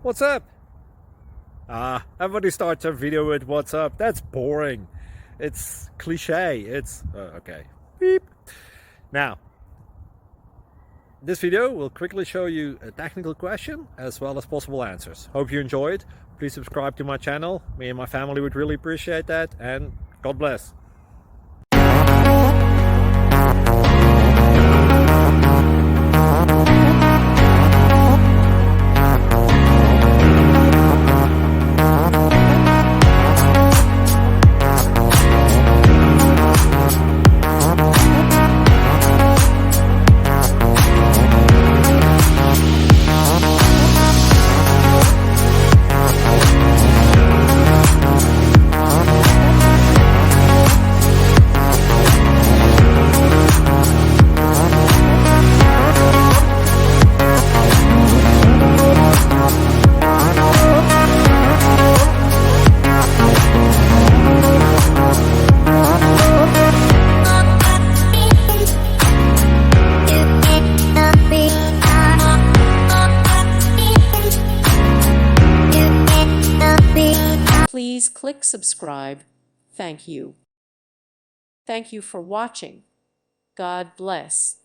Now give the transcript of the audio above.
What's up? Everybody starts their video with what's up. That's boring. It's cliche. It's okay. Beep. Now, this video will quickly show you a technical question as well as possible answers. Hope you enjoyed. Please subscribe to my channel. Me and my family would really appreciate that, and God bless. Please click subscribe. Thank you. Thank you for watching. God bless.